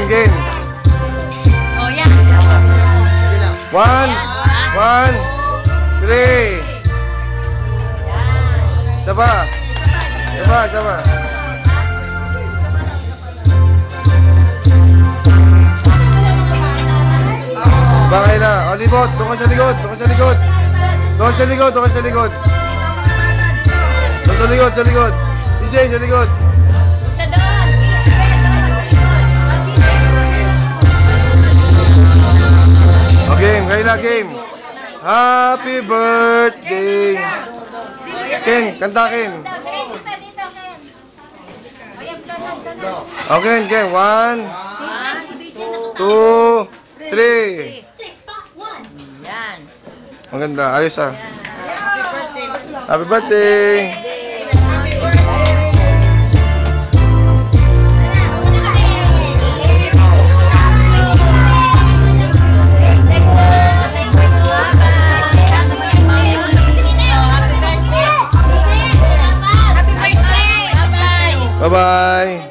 game. Oh, yan. 1, 1, 3. Saba. Saba, saba. Bakay na. O, libot. Doon ka sa likod. Doon ka sa likod. Doon ka sa likod. Doon ka sa likod. Doon sa likod. Sa likod. DJ, sa likod. O, game. Kayla, game. Happy birthday. Ken, kanta Ken. Okay, Ken. 1, 2, 3. Yan. Maganda. Ayos ah. Happy birthday. Happy birthday. Bye-bye.